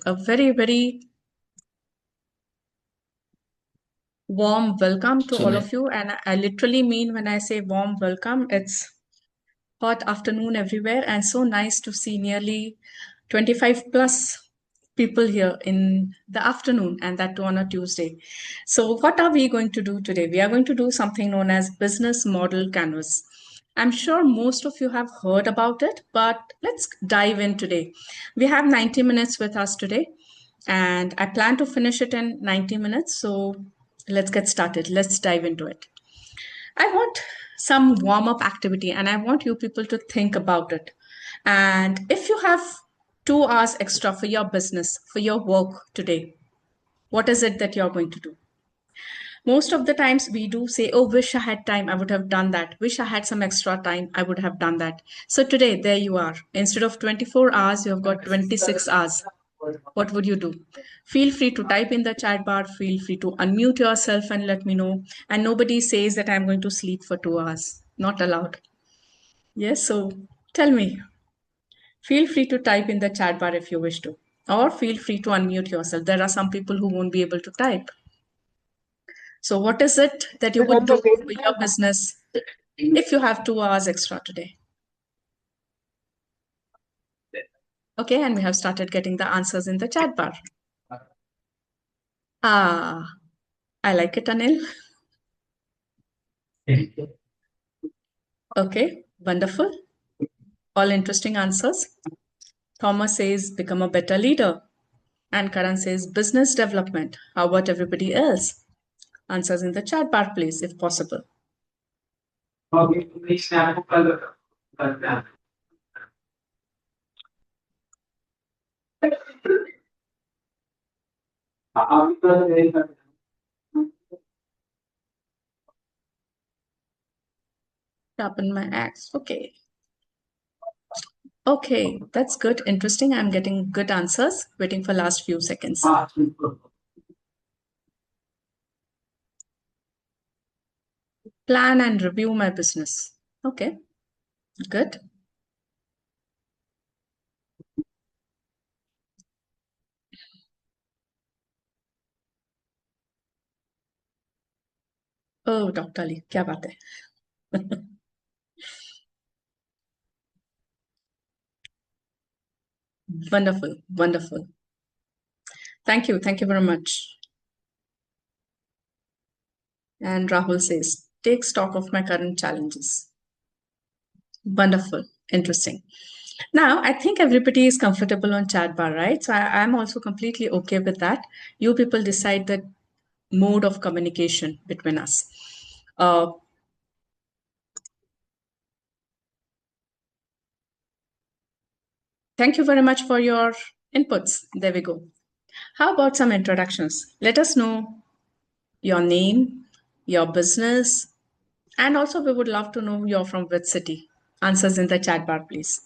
A very, very warm welcome to all of you. And I literally mean when I say warm welcome, it's hot afternoon everywhere. And so nice to see nearly 25 plus people here in the afternoon, and that too on a Tuesday. So what are we going to do today? We are going to do something known as business model canvas. I'm sure most of you have heard about it, but let's dive in today. We have 90 minutes with us today, and I plan to finish it in 90 minutes. So let's get started. Let's dive into it. I want some warm up activity, and I want you people to think about it. And if you have 2 hours extra for your business, for your work today, what is it that you're going to do? Most of the times we do say, oh, wish I had time, I would have done that. Wish I had some extra time, I would have done that. So today, there you are. Instead of 24 hours, you have got 26 hours. What would you do? Feel free to type in the chat bar. Feel free to unmute yourself and let me know. And nobody says that I'm going to sleep for 2 hours. Not allowed. Yes, so tell me. Feel free to type in the chat bar if you wish to. Or feel free to unmute yourself. There are some people who won't be able to type. So what is it that you would do for your business if you have 2 hours extra today? Okay, and we have started getting the answers in the chat bar. Ah, I like it, Anil. Okay, wonderful. All interesting answers. Thomas says, become a better leader. And Karan says, business development. How about everybody else? Answers in the chat bar, please, if possible. Sharpen my axe. Okay. Okay, that's good. Interesting. I'm getting good answers. Waiting for last few seconds. Plan and review my business. Okay, good. Oh, Dr. Ali, क्या बात है? Wonderful, wonderful. Thank you very much. And Rahul says, take stock of my current challenges. Wonderful, interesting. Now, I think everybody is comfortable on chat bar, right? So I'm also completely okay with that. You people decide the mode of communication between us. Thank you very much for your inputs. There we go. How about some introductions? Let us know your name, your business, and also we would love to know you're from which city. Answers in the chat bar, please.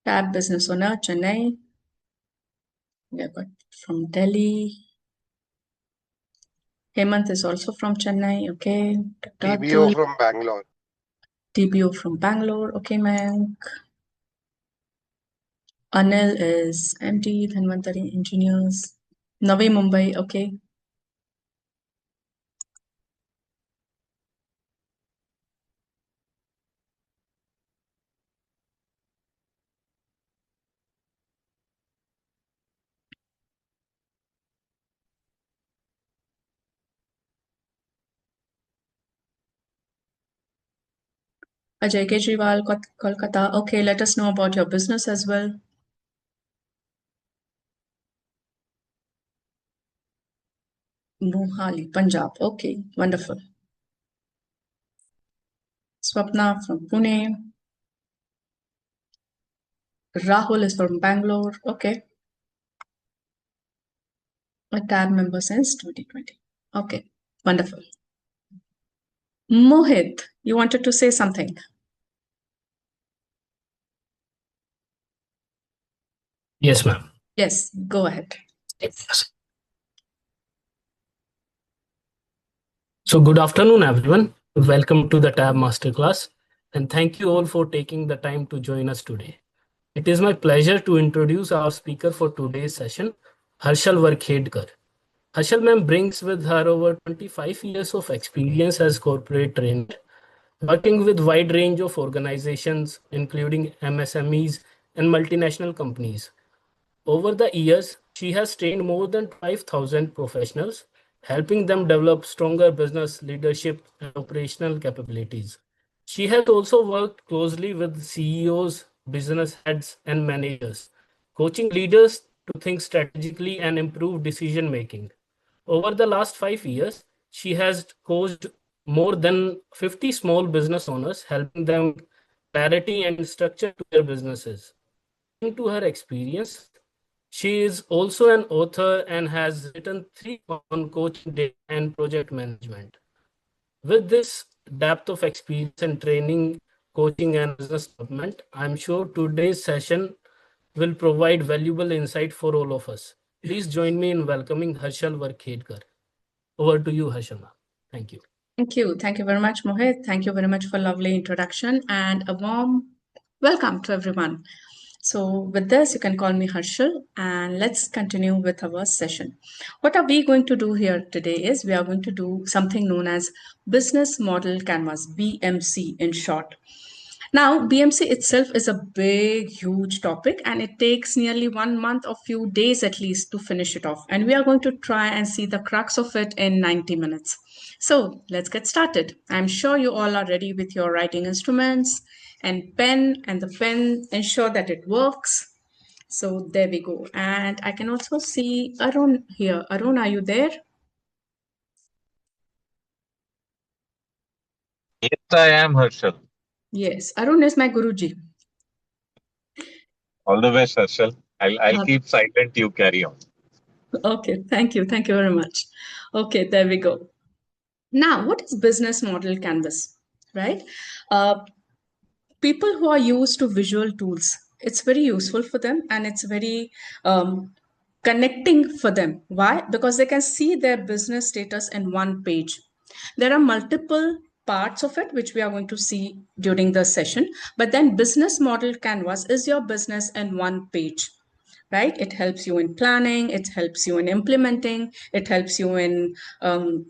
TAB business owner, Chennai. We have got from Delhi. Hemant is also from Chennai. Okay. TBO from Bangalore. TBO from Bangalore. Okay, Mayank. Anil is MD, Dhanvantari Engineers. Navi Mumbai. Okay. Ajay Kejriwal, Kolkata. Okay, let us know about your business as well. Mohali, Punjab. Okay, wonderful. Swapna from Pune. Rahul is from Bangalore. Okay. A TAB member since 2020. Okay, wonderful. Mohit, you wanted to say something? Yes, ma'am. Yes, go ahead. Yes. So, good afternoon, everyone. Welcome to the TAB Masterclass, and thank you all for taking the time to join us today. It is my pleasure to introduce our speaker for today's session, Harshal Varkhedkar. Harshal ma'am brings with her over 25 years of experience as corporate trainer, working with wide range of organizations, including MSMEs and multinational companies. Over the years, she has trained more than 5,000 professionals, helping them develop stronger business leadership and operational capabilities. She has also worked closely with CEOs, business heads, and managers, coaching leaders to think strategically and improve decision making. Over the last 5 years, she has coached more than 50 small business owners, helping them clarity and structure to their businesses. To her experience, she is also an author and has written 3 on coaching data and project management. With this depth of experience and training, coaching, and business development, I'm sure today's session will provide valuable insight for all of us. Please join me in welcoming Harshal Varkhedkar. Over to you, Harshal. Thank you. Thank you. Thank you very much, Mohit. Thank you very much for lovely introduction and a warm welcome to everyone. So with this, you can call me Harshal and let's continue with our session. What are we going to do here today is we are going to do something known as Business Model Canvas, BMC in short. Now, BMC itself is a big, huge topic, and it takes nearly 1 month or few days at least to finish it off. And we are going to try and see the crux of it in 90 minutes. So let's get started. I'm sure you all are ready with your writing instruments and pen, and the pen ensure that it works. So there we go. And I can also see Arun here. Arun, are you there? Yes, I am Harshal. Yes, Arun is my Guruji. All the best, Harshal. I'll keep silent. You carry on. Okay, thank you. Thank you very much. Okay, there we go. Now, what is business model canvas, right? Uh, People who are used to visual tools, it's very useful for them and it's very connecting for them. Why? Because they can see their business status in one page. There are multiple parts of it which we are going to see during the session, but then business model canvas is your business in one page, right? It helps you in planning, it helps you in implementing, it helps you in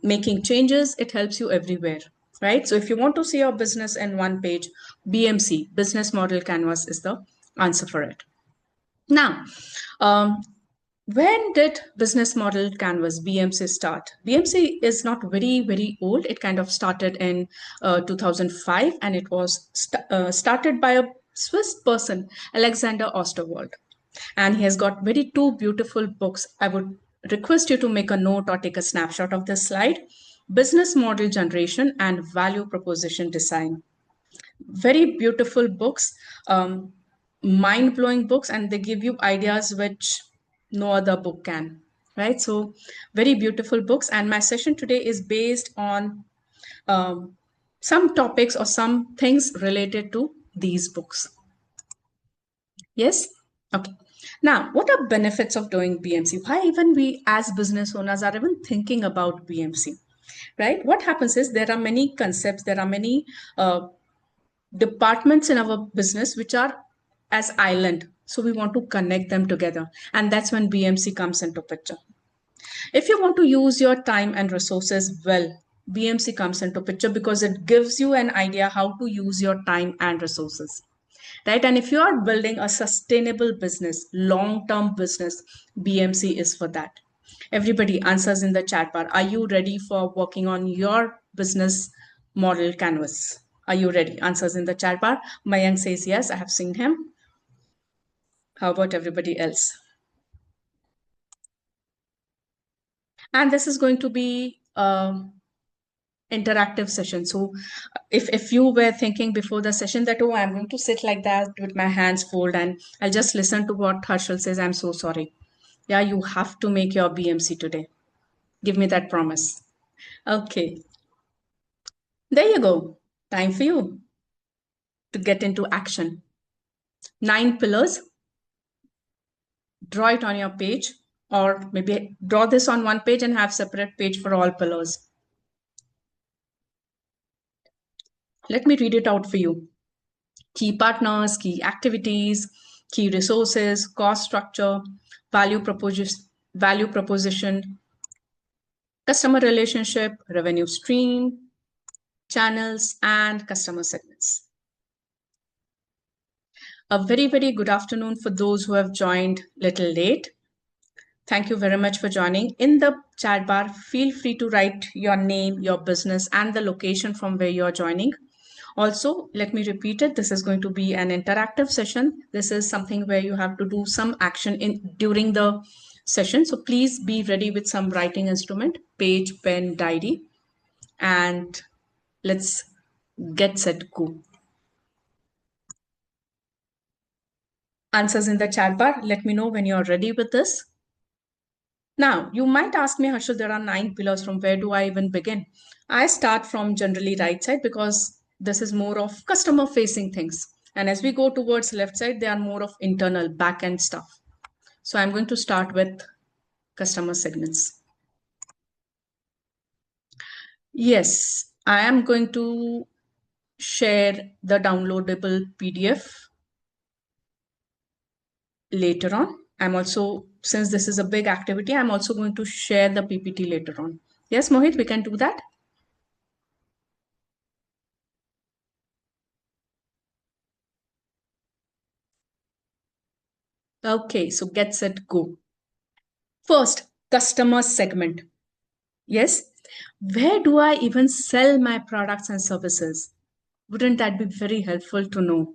making changes, it helps you everywhere, right? So if you want to see your business in one page, BMC, business model canvas, is the answer for it. Now, um, when did business model canvas BMC start? BMC is not very old. It kind of started in 2005, and it was started by a Swiss person, Alexander Osterwald, and he has got very two beautiful books. I would request you to make a note or take a snapshot of this slide: Business Model Generation and Value Proposition Design. Very beautiful books, mind-blowing books, and they give you ideas which no other book can, right? So very beautiful books, and my session today is based on some topics or some things related to these books. Yes? Okay. Now, what are benefits of doing BMC? Why even we as business owners are even thinking about BMC, right? What happens is there are many concepts, there are many departments in our business which are as island. So we want to connect them together. And that's when BMC comes into picture. If you want to use your time and resources well, BMC comes into picture because it gives you an idea how to use your time and resources, right? And if you are building a sustainable business, long-term business, BMC is for that. Everybody answers in the chat bar. Are you ready for working on your business model canvas? Are you ready? Answers in the chat bar. Mayank says yes, I have seen him. How about everybody else? And this is going to be interactive session. So if you were thinking before the session that, oh, I'm going to sit like that with my hands folded and I'll just listen to what Harshal says, I'm so sorry. Yeah, you have to make your BMC today. Give me that promise. Okay. There you go. Time for you to get into action. 9 pillars draw it on your page, or maybe draw this on one page and have separate page for all pillars. Let me read it out for you. Key partners, key activities, key resources, cost structure, value proposition, customer relationship, revenue stream, channels, and customer segments. A very, very good afternoon for those who have joined little late. Thank you very much for joining. In the chat bar, feel free to write your name, your business, and the location from where you're joining. Also, let me repeat it. This is going to be an interactive session. This is something where you have to do some action during the session. So please be ready with some writing instrument, page, pen, diary, and let's get set, go. Answers in the chat bar. Let me know when you're ready with this. Now, you might ask me, Harshal, there are 9 pillars. From where do I even begin? I start from generally right side because this is more of customer facing things. And as we go towards left side, they are more of internal back end stuff. So I'm going to start with customer segments. Yes, I am going to share the downloadable PDF later on. I'm also, since this is a big activity, I'm also going to share the PPT later on. Yes, Mohit, we can do that. Okay, so get set, go. First, customer segment. Yes, where do I even sell my products and services? Wouldn't that be very helpful to know?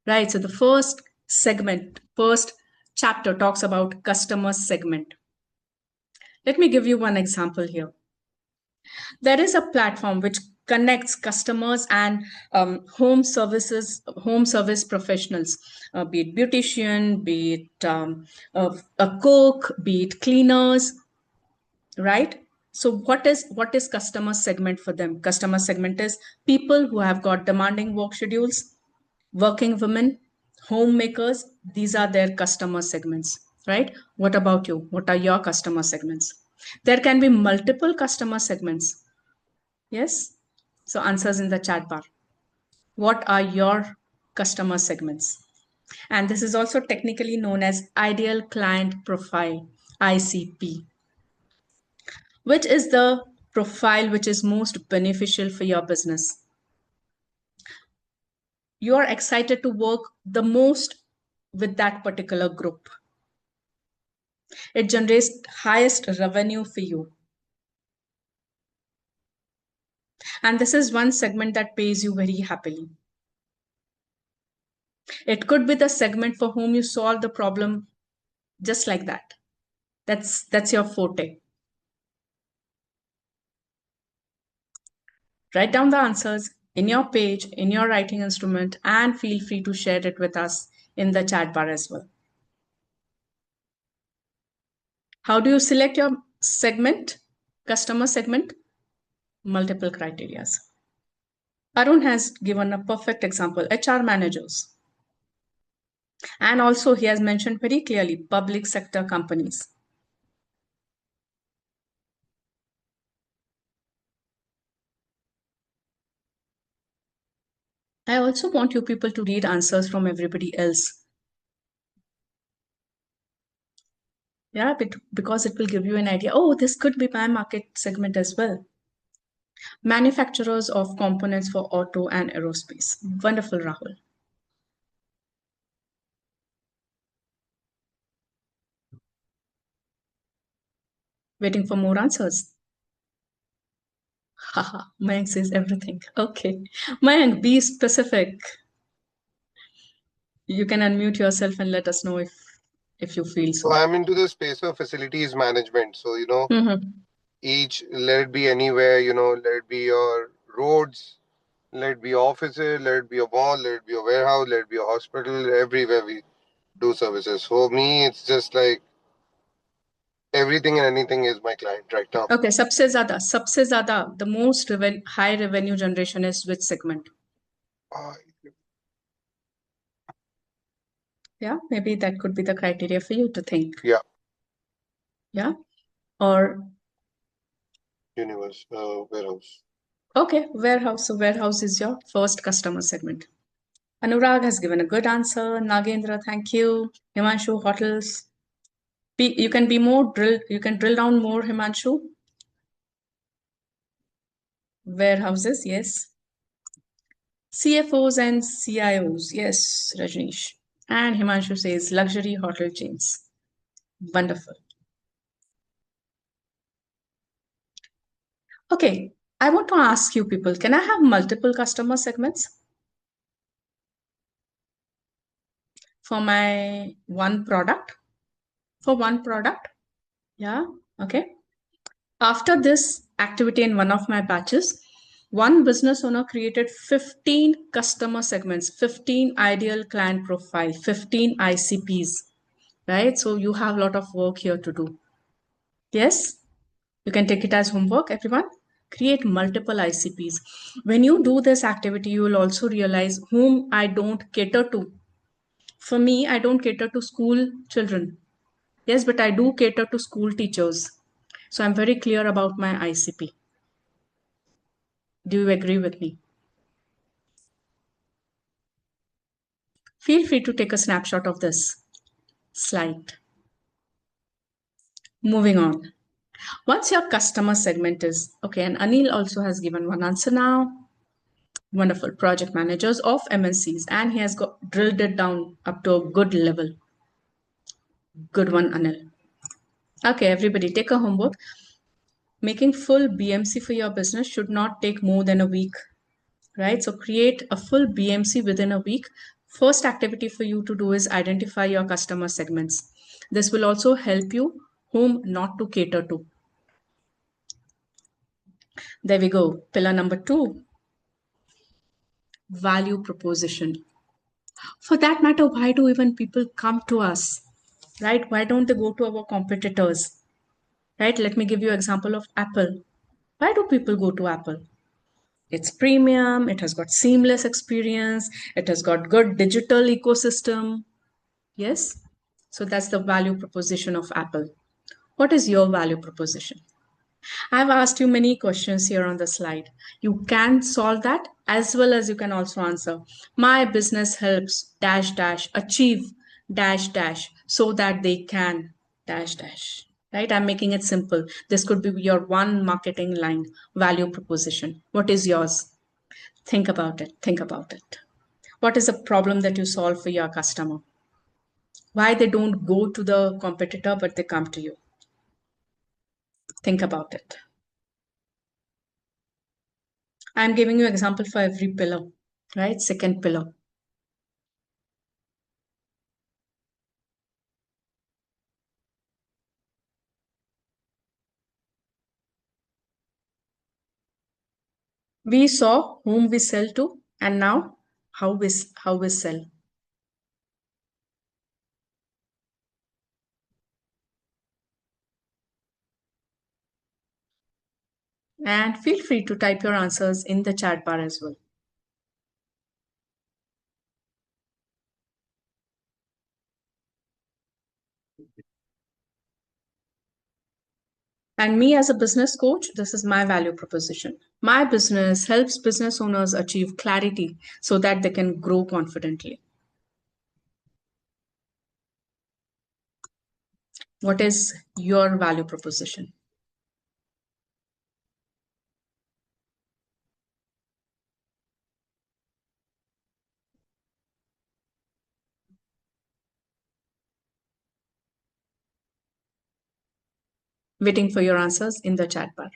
Right, so the first segment, first chapter talks about customer segment. Let me give you one example here. There is a platform which connects customers and home service professionals, be it beautician, be it a cook, be it cleaners, right? So what is customer segment for them? Customer segment is people who have got demanding work schedules, working women, homemakers. These are their customer segments, right? What about you? What are your customer segments? There can be multiple customer segments. Yes. So answers in the chat bar. What are your customer segments? And this is also technically known as ideal client profile, ICP. Which is the profile which is most beneficial for your business? You are excited to work the most with that particular group. It generates highest revenue for you. And this is one segment that pays you very happily. It could be the segment for whom you solve the problem just like that. That's your forte. Write down the answers in your page, in your writing instrument, and feel free to share it with us in the chat bar as well. How do you select your segment, customer segment? Multiple criterias. Arun has given a perfect example, HR managers. And also he has mentioned very clearly, public sector companies. I also want you people to read answers from everybody else. Yeah, because it will give you an idea. Oh, this could be my market segment as well. Manufacturers of components for auto and aerospace. Wonderful, Rahul. Waiting for more answers. Haha, Mayank says everything. Okay. Mayank, be specific. You can unmute yourself and let us know if you feel so. So I'm into the space of facilities management. So, each, let it be anywhere, let it be your roads, let it be offices, let it be a mall, let it be a warehouse, let it be a hospital, everywhere we do services. For me, it's just like everything and anything is my client right now. Okay, सबसे ज़्यादा, the most high revenue generation is which segment? Yeah, maybe that could be the criteria for you to think. Yeah. Yeah. Or warehouse. okay, warehouse. So warehouse is your first customer segment. Anurag has given a good answer. Nagendra, thank you. Himanshu, hotels. You can be more drill. You can drill down more, Himanshu. Warehouses, yes. CFOs and CIOs, yes, Rajneesh. And Himanshu says luxury hotel chains. Wonderful. Okay, I want to ask you people, can I have multiple customer segments for my one product? For one product? Yeah, okay. After this activity in one of my batches, one business owner created 15 customer segments, 15 ideal client profile, 15 ICPs, right? So you have a lot of work here to do. Yes, you can take it as homework, everyone. Create multiple ICPs. When you do this activity, you will also realize whom I don't cater to. For me, I don't cater to school children. Yes, but I do cater to school teachers. So I'm very clear about my ICP. Do you agree with me? Feel free to take a snapshot of this slide. Moving on. Once your customer segment is okay, and Anil also has given one answer now. Wonderful. Project managers of MNCs, and he has got drilled it down up to a good level. Good one, Anil. Okay, everybody, take a homework. Making full BMC for your business should not take more than a week, right? So create a full BMC within a week. First activity for you to do is identify your customer segments. This will also help you whom not to cater to. There we go. Pillar number 2, value proposition. For that matter, why do even people come to us, right? Why don't they go to our competitors, right? Let me give you an example of Apple. Why do people go to Apple? It's premium, it has got seamless experience, it has got good digital ecosystem. Yes? So that's the value proposition of Apple. What is your value proposition? I've asked you many questions here on the slide. You can solve that as well as you can also answer. My business helps dash dash achieve dash dash so that they can dash dash. Right? I'm making it simple. This could be your one marketing line, value proposition. What is yours? Think about it. Think about it. What is the problem that you solve for your customer? Why they don't go to the competitor but they come to you? Think about it. I'm giving you example for every pillar, right? Second pillar. We saw whom we sell to and now how we sell. And feel free to type your answers in the chat bar as well. And me as a business coach, this is my value proposition. My business helps business owners achieve clarity so that they can grow confidently. What is your value proposition? Waiting for your answers in the chat bar.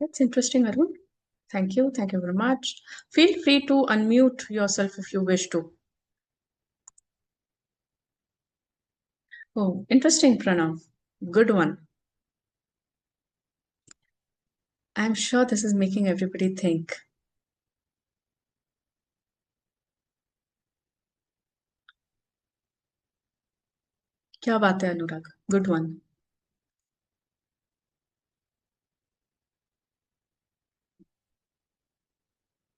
That's interesting, Arun. Thank you. Thank you very much. Feel free to unmute yourself if you wish to. Oh, interesting, Pranav. Good one. I'm sure this is making everybody think. क्या बात है अनुराग? Good one.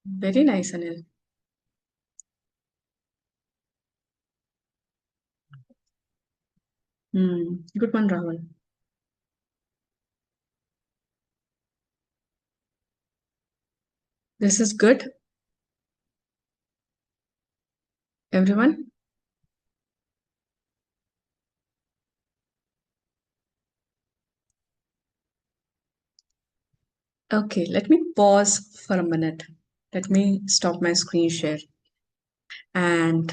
Very nice, Anil. Good one, Rahul. This is good. Everyone? Okay, let me pause for a minute. Let me stop my screen share and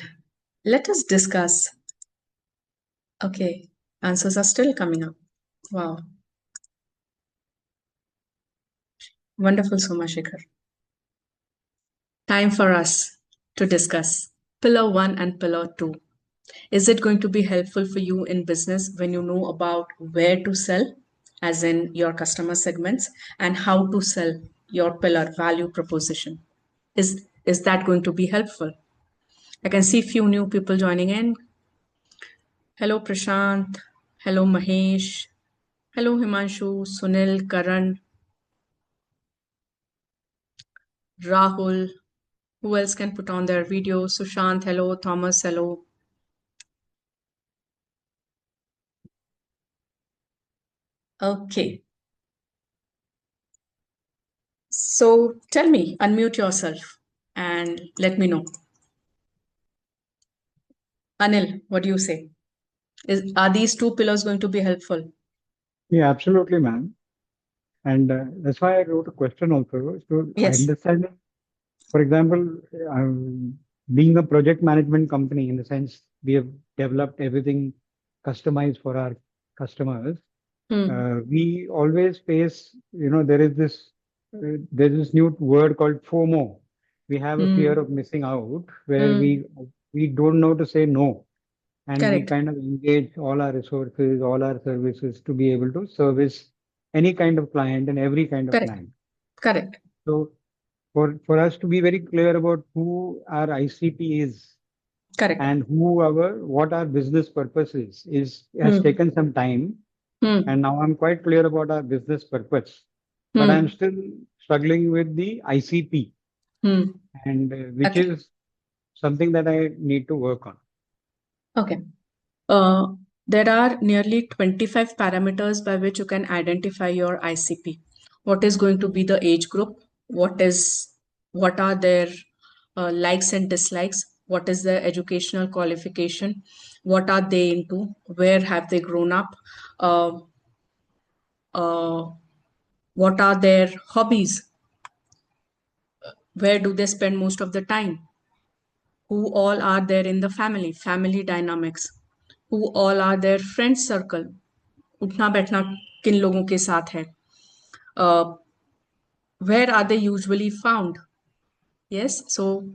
let us discuss. Okay, answers are still coming up. Wow. Wonderful, Somashikar. Time for us to discuss pillar 1 and pillar 2. Is it going to be helpful for you in business when you know about where to sell, as in your customer segments, and how to sell your pillar value proposition? Is that going to be helpful? I can see few new people joining in. Hello, Prashant. Hello, Mahesh. Hello, Himanshu, Sunil, Karan, Rahul. Who else can put on their video? Sushant, hello. Thomas, hello. Okay. So tell me, unmute yourself and let me know. Anil, what do you say? Are these two pillars going to be helpful? Yeah, absolutely, ma'am. And that's why I wrote a question also. So I Yes. understand, for example, being a project management company, in the sense we have developed everything customized for our customers. We always face, there's this new word called FOMO. We have a fear of missing out, where we don't know to say no. And we Correct. kind of engage all our resources, all our services to be able to service any kind of client and every kind of Correct. client. Correct. So for us to be very clear about who our ICP is Correct. and what our business purpose has taken some time. And now I'm quite clear about our business purpose, but I'm still struggling with the ICP, and which Okay. is something that I need to work on. Okay. There are nearly 25 parameters by which you can identify your ICP. What is going to be the age group? What are their likes and dislikes? What is their educational qualification? What are they into? Where have they grown up? Uh, what are their hobbies? Where do they spend most of the time? Who all are there in the family dynamics? Who all are their friend circle? उठना बैठना किन लोगों के साथ है? Where are they usually found? Yes, so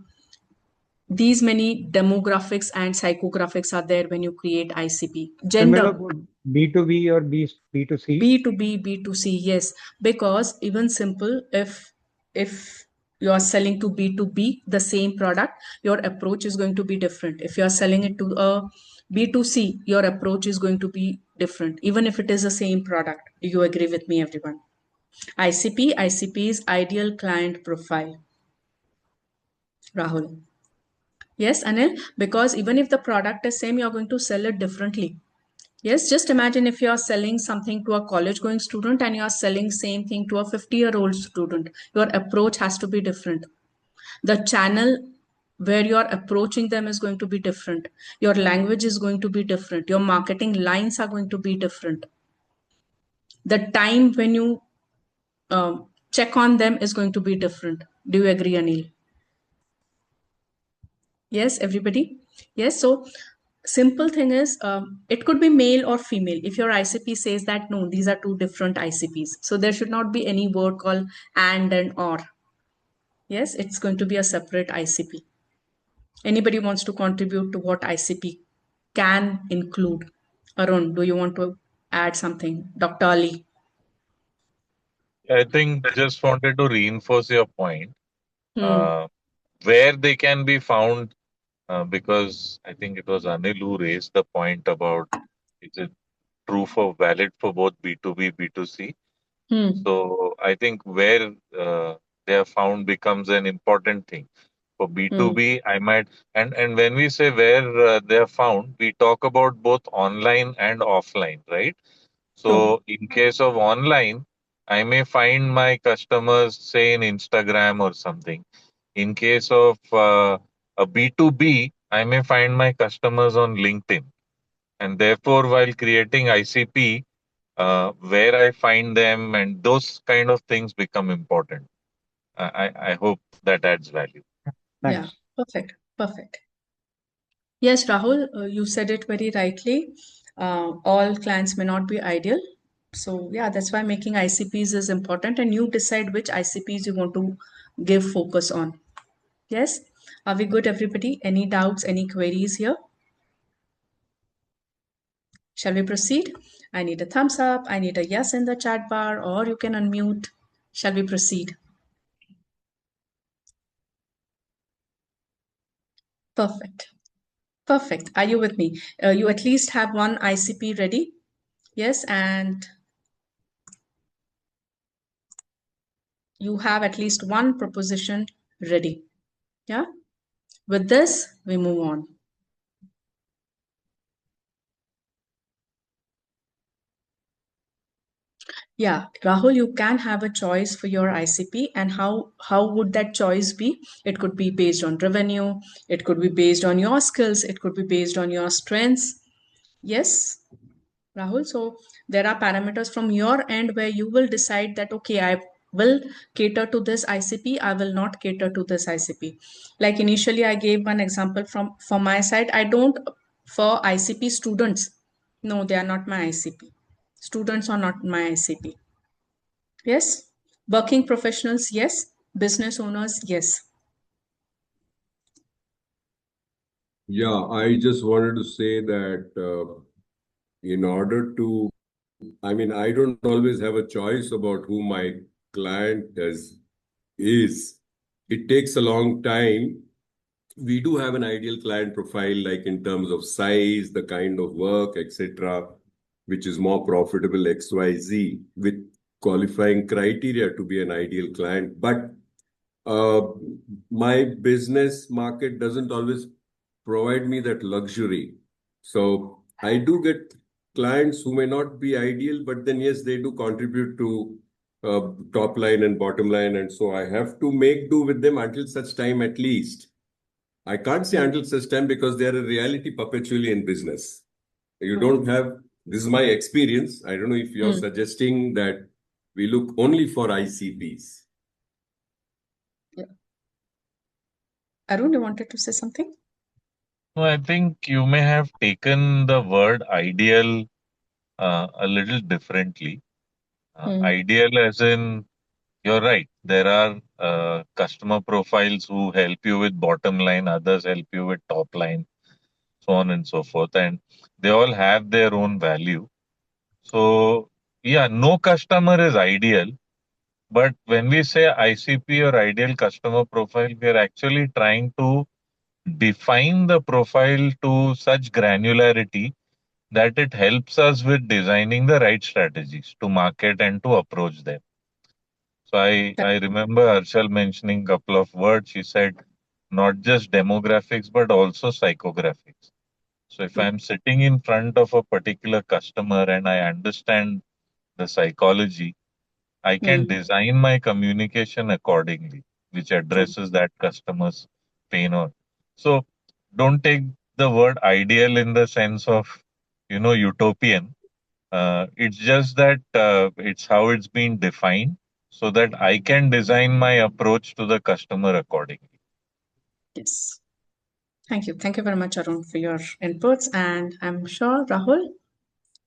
these many demographics and psychographics are there when you create ICP. Gender. B2B or B2C? B2B, B2C, yes. Because even simple, if you are selling to B2B, the same product, your approach is going to be different. If you are selling it to a B2C, your approach is going to be different, even if it is the same product. Do you agree with me, everyone? ICP is ideal client profile. Rahul. Yes, Anil, because even if the product is same, you're going to sell it differently. Yes, just imagine if you are selling something to a college going student and you are selling same thing to a 50-year-old student. Your approach has to be different. The channel where you are approaching them is going to be different. Your language is going to be different. Your marketing lines are going to be different. The time when you check on them is going to be different. Do you agree, Anil? Yes, everybody? Yes, so simple thing is it could be male or female. If your ICP says that no, these are two different ICPs. So there should not be any word called and or. Yes, it's going to be a separate ICP. Anybody wants to contribute to what ICP can include? Arun, do you want to add something? Dr. Ali. I think just wanted to reinforce your point. Hmm. Uh, where they can be found, because I think it was Anil who raised the point about is it true for valid for both B2B, B2C. Hmm. So I think where they are found becomes an important thing. For Hmm. B2B, I might, and when we say where they are found, we talk about both online and offline, right? True. So in case of online, I may find my customers, say, in Instagram or something. In case of a B2B, I may find my customers on LinkedIn. And therefore, while creating ICP, where I find them and those kind of things become important. I hope that adds value. Yeah, Thanks. perfect. Perfect. Yes, Rahul, you said it very rightly. All clients may not be ideal. So, yeah, that's why making ICPs is important, and you decide which ICPs you want to give focus on. Yes? Are we good, everybody? Any doubts, any queries here? Shall we proceed? I need a thumbs up. I need a yes in the chat bar, or you can unmute. Shall we proceed? Perfect. Perfect. Are you with me? You at least have one ICP ready. Yes, and you have at least one proposition ready. Yeah. With this, we move on. Yeah, Rahul, you can have a choice for your ICP, and how would that choice be? It could be based on revenue, it could be based on your skills, it could be based on your strengths. Yes, Rahul. So there are parameters from your end where you will decide that, okay, I will cater to this ICP, I will not cater to this ICP. Like initially, I gave one example from my side. I don't for ICP students. No, they are not my ICP. Students are not my ICP. Yes. Working professionals, yes. Business owners, yes. Yeah, I just wanted to say that in order to, I mean, I don't always have a choice about who my client is. It takes a long time. We do have an ideal client profile, like in terms of size, the kind of work, etc., which is more profitable, XYZ, with qualifying criteria to be an ideal client. But uh, my business market doesn't always provide me that luxury. So I do get clients who may not be ideal, but then yes, they do contribute to top line and bottom line. And so I have to make do with them until such time at least. I can't say until such time because they are a reality perpetually in business. You don't have, this is my experience. I don't know if you're suggesting that we look only for ICPs. Yeah. Arun, you wanted to say something? So I think you may have taken the word ideal a little differently. Ideal as in, you're right. There are customer profiles who help you with bottom line, others help you with top line, so on and so forth. And they all have their own value. So, yeah, no customer is ideal. But when we say ICP or ideal customer profile, we are actually trying to define the profile to such granularity that it helps us with designing the right strategies to market and to approach them. So I remember Arshal mentioning a couple of words. She said not just demographics, but also psychographics. So if I'm sitting in front of a particular customer and I understand the psychology, I can design my communication accordingly, which addresses that customer's pain or so. Don't take the word ideal in the sense of, utopian. It's just that it's how it's been defined so that I can design my approach to the customer accordingly. Yes. Thank you. Thank you very much, Arun, for your inputs. And I'm sure, Rahul,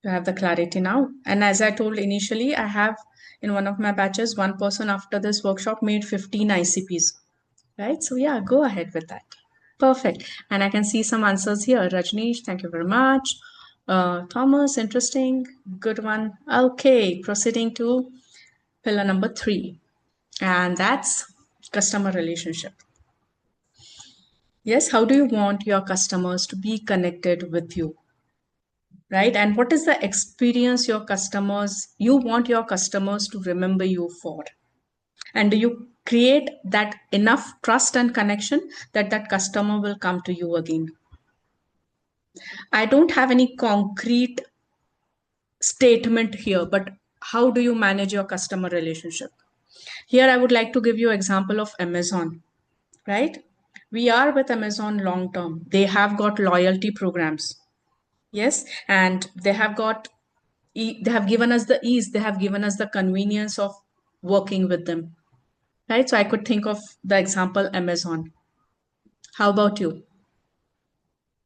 you have the clarity now. And as I told initially, I have in one of my batches, one person after this workshop made 15 ICPs. right? So yeah, go ahead with that. Perfect. And I can see some answers here. Rajneesh, thank you very much. Thomas, interesting. Good one. Okay, proceeding to pillar number 3. And that's customer relationship. Yes, how do you want your customers to be connected with you? Right? And what is the experience you want your customers to remember you for? And do you create that enough trust and connection that that customer will come to you again? I don't have any concrete statement here, but how do you manage your customer relationship? Here, I would like to give you example of Amazon, right? We are with Amazon long term. They have got loyalty programs. Yes. And they have given us the ease. They have given us the convenience of working with them. Right. So I could think of the example Amazon. How about you?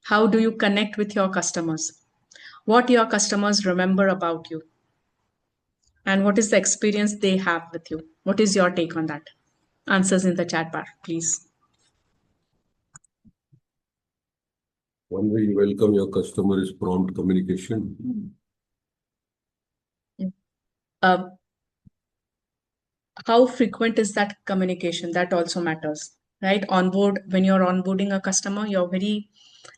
How do you connect with your customers? What your customers remember about you? And what is the experience they have with you? What is your take on that? Answers in the chat bar, please. One way you welcome your customer is prompt communication. How frequent is that communication? That also matters, right? When you're onboarding a customer, you're very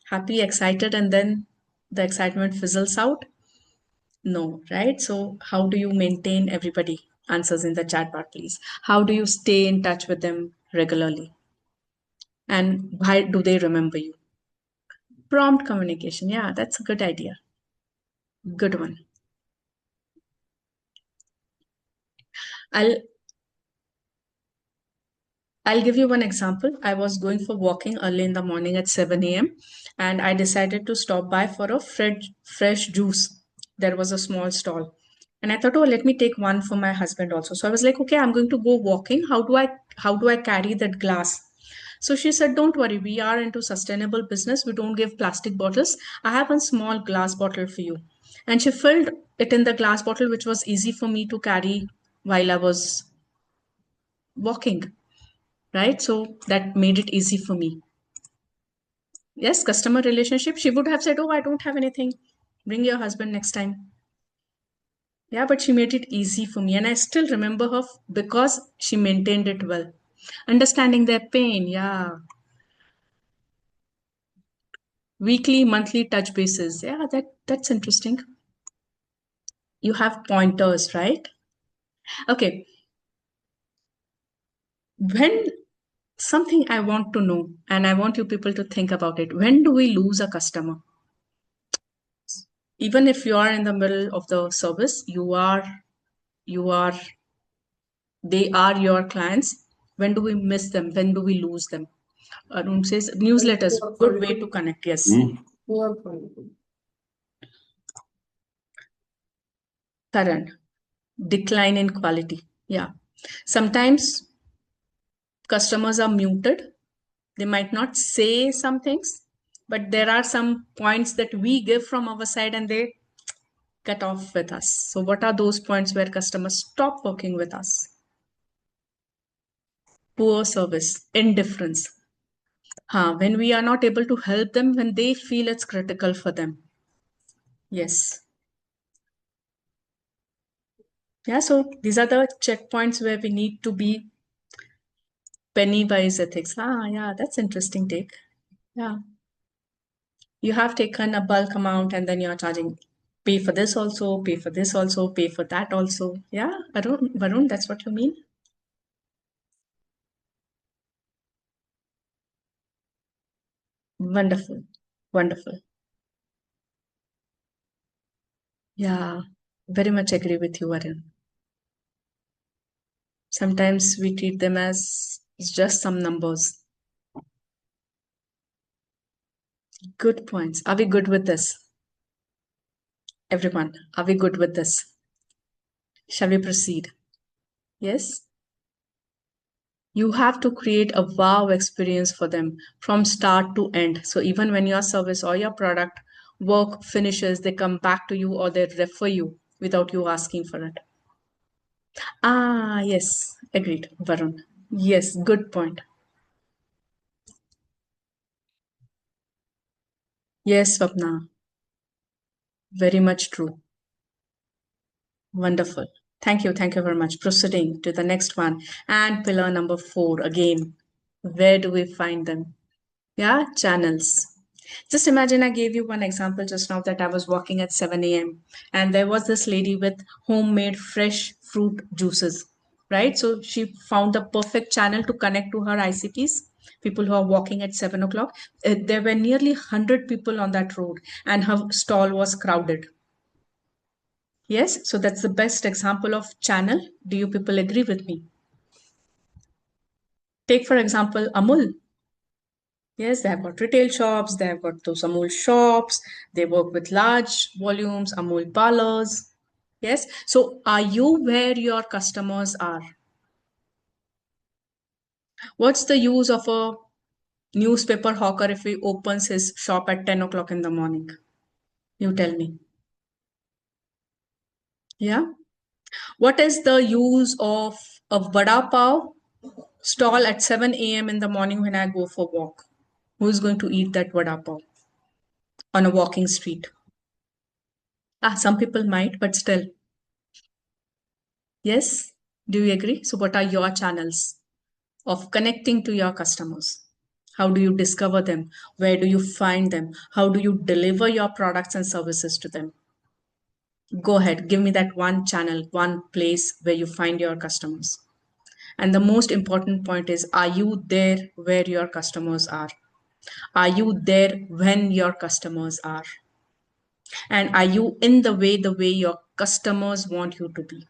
happy, excited, and then the excitement fizzles out. No, right? So how do you maintain everybody? Answers in the chat bar, please. How do you stay in touch with them regularly? And why do they remember you? Prompt communication. Yeah, that's a good idea. Good one. I'll give you one example. I was going for walking early in the morning at 7 a.m. and I decided to stop by for a fresh juice. There was a small stall. And I thought, oh, let me take one for my husband also. So I was like, okay, I'm going to go walking. How do I carry that glass? So she said, don't worry, we are into sustainable business. We don't give plastic bottles. I have one small glass bottle for you. And she filled it in the glass bottle, which was easy for me to carry while I was walking. Right? So that made it easy for me. Yes, customer relationship. She would have said, oh, I don't have anything. Bring your husband next time. Yeah, but she made it easy for me. And I still remember her because she maintained it well. Understanding their pain. Yeah. Weekly, monthly touch bases. Yeah, that's interesting. You have pointers, right? Okay. When something I want to know, and I want you people to think about it, when do we lose a customer? Even if you are in the middle of the service, they are your clients. When do we miss them? When do we lose them? Arun says newsletters, good way to connect. Yes. Karan, decline in quality. Yeah. Sometimes customers are muted. They might not say some things, but there are some points that we give from our side and they cut off with us. So what are those points where customers stop working with us? Poor service, indifference. When we are not able to help them, when they feel it's critical for them. Yes. Yeah, so these are the checkpoints where we need to be penny wise ethics. Yeah, that's interesting take. Yeah. You have taken a bulk amount and then you're charging, pay for this also, pay for this also, pay for that also. Yeah, Varun, that's what you mean? Wonderful. Wonderful. Yeah, very much agree with you, Varun. Sometimes we treat them as just some numbers. Good points. Are we good with this? Everyone, are we good with this? Shall we proceed? Yes? You have to create a wow experience for them from start to end. So even when your service or your product work finishes, they come back to you or they refer you without you asking for it. Yes, agreed, Varun. Yes, good point. Yes, Swapna. Very much true. Wonderful. Thank you. Thank you very much. Proceeding to the next one. And pillar number 4 again. Where do we find them? Yeah, channels. Just imagine I gave you one example just now that I was walking at 7 a.m. and there was this lady with homemade fresh fruit juices, right? So she found the perfect channel to connect to her ICPs, people who are walking at 7 o'clock. There were nearly 100 people on that road and her stall was crowded. Yes, so that's the best example of channel. Do you people agree with me? Take, for example, Amul. Yes, they have got retail shops, they have got those Amul shops, they work with large volumes, Amul parlors. Yes, so are you where your customers are? What's the use of a newspaper hawker if he opens his shop at 10 o'clock in the morning? You tell me. Yeah. What is the use of a vada pav stall at 7 a.m. in the morning when I go for walk? Who's going to eat that vada pav on a walking street? Some people might, but still. Yes? Do you agree? So, what are your channels of connecting to your customers? How do you discover them? Where do you find them? How do you deliver your products and services to them? Go ahead, give me that one channel, one place where you find your customers. And the most important point is, are you there where your customers are? Are you there when your customers are? And are you in the way your customers want you to be?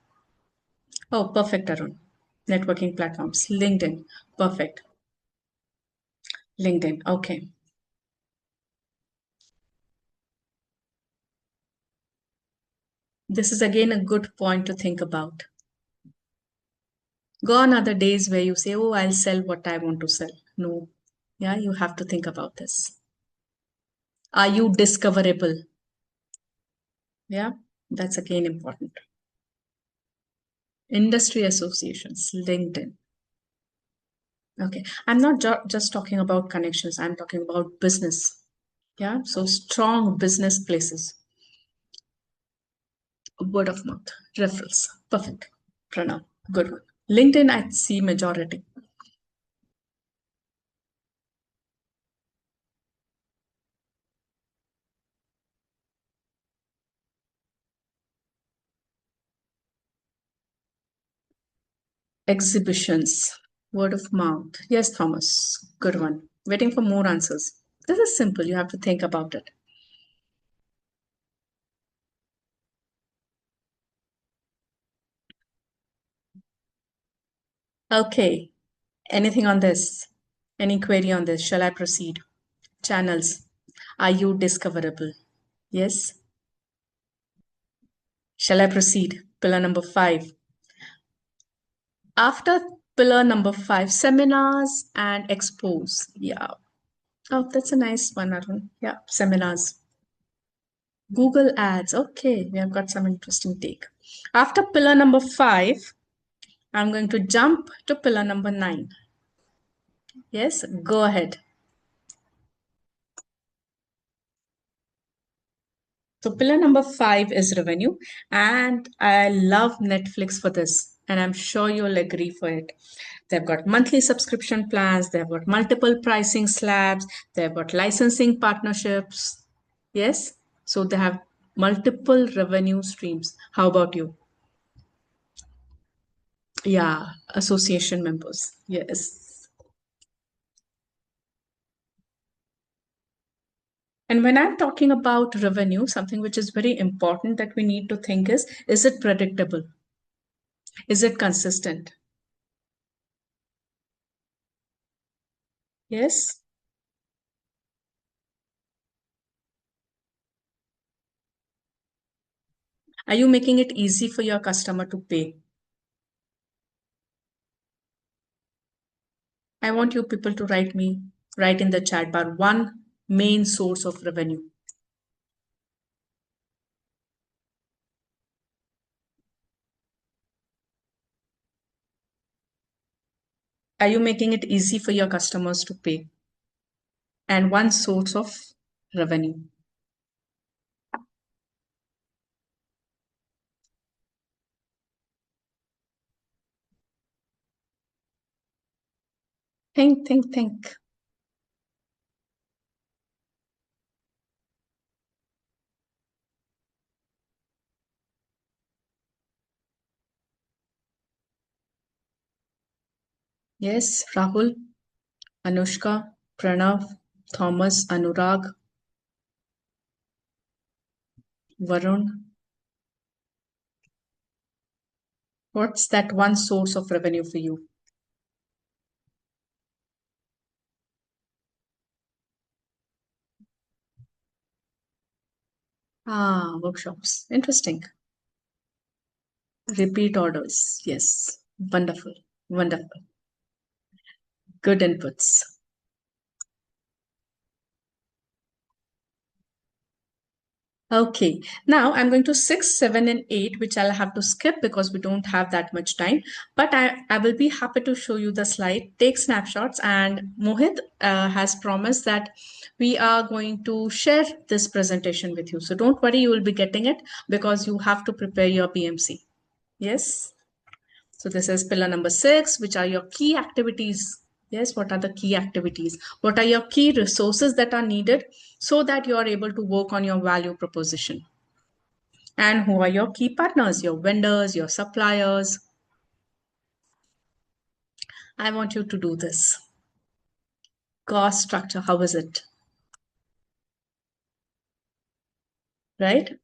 Oh, perfect, Arun. Networking platforms, LinkedIn. Perfect. LinkedIn. Okay. This is again a good point to think about. Gone are the days where you say, oh, I'll sell what I want to sell. No. Yeah, you have to think about this. Are you discoverable? Yeah, that's again important. Industry associations, LinkedIn. Okay, I'm not just talking about connections, I'm talking about business. Yeah, so strong business places. Word of mouth, referrals. Perfect. Pranav, good one. LinkedIn, I see majority. Exhibitions, word of mouth. Yes, Thomas, good one. Waiting for more answers. This is simple, you have to think about it. Okay, anything on this? Any query on this? Shall I proceed? Channels, are you discoverable? Yes. Shall I proceed? Pillar number 5. After pillar number 5, seminars and expos. Yeah. Oh, that's a nice one, Arun. Yeah, seminars. Google Ads. Okay, we have got some interesting take. After pillar number 5, I'm going to jump to pillar number 9. Yes, go ahead. So pillar number 5 is revenue, and I love Netflix for this, and I'm sure you'll agree for it. They've got monthly subscription plans, they've got multiple pricing slabs, they've got licensing partnerships. Yes, so they have multiple revenue streams. How about you? Yeah, association members. Yes. And when I'm talking about revenue, something which is very important that we need to think is it predictable? Is it consistent? Yes. Are you making it easy for your customer to pay? I want you people to write in the chat bar one main source of revenue. Are you making it easy for your customers to pay? And one source of revenue? Think. Yes, Rahul, Anushka, Pranav, Thomas, Anurag, Varun. What's that one source of revenue for you? Workshops. Interesting. Repeat orders. Yes. Wonderful. Wonderful. Good inputs. Okay, now I'm going to 6, 7, and 8, which I'll have to skip because we don't have that much time. But I will be happy to show you the slide, take snapshots, and Mohit has promised that we are going to share this presentation with you. So don't worry, you will be getting it because you have to prepare your PMC. Yes? So this is pillar number 6, which are your key activities. Yes, what are the key activities? What are your key resources that are needed so that you are able to work on your value proposition? And who are your key partners, your vendors, your suppliers? I want you to do this. Cost structure, how is it? Right?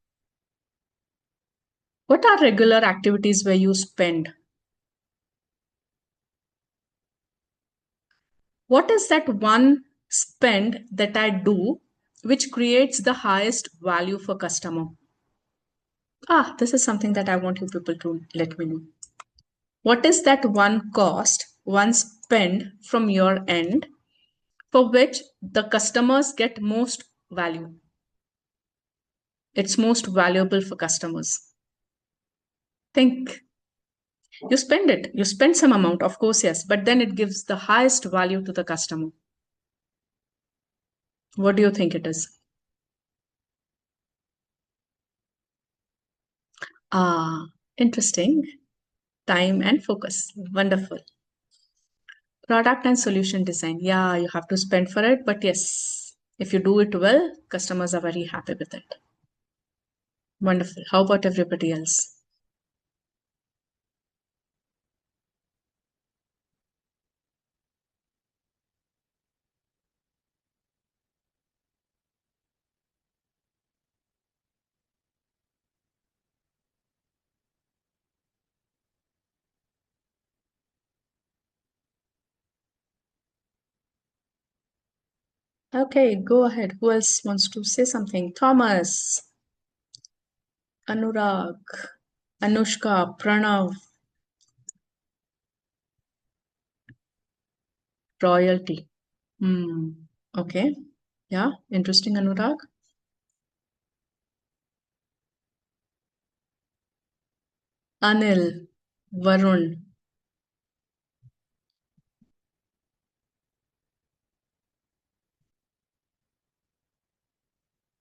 What are regular activities where you spend? What is that one spend that I do which creates the highest value for customer? This is something that I want you people to let me know. What is that one cost, one spend from your end for which the customers get most value? It's most valuable for customers. Think. You spend it. You spend some amount, of course, yes, but then it gives the highest value to the customer. What do you think it is? Interesting. Time and focus. Wonderful. Product and solution design. Yeah, you have to spend for it, but yes, if you do it well, customers are very happy with it. Wonderful. How about everybody else? Okay, go ahead. Who else wants to say something? Thomas, Anurag, Anushka, Pranav, royalty. Okay. Yeah, interesting, Anurag. Anil, Varun.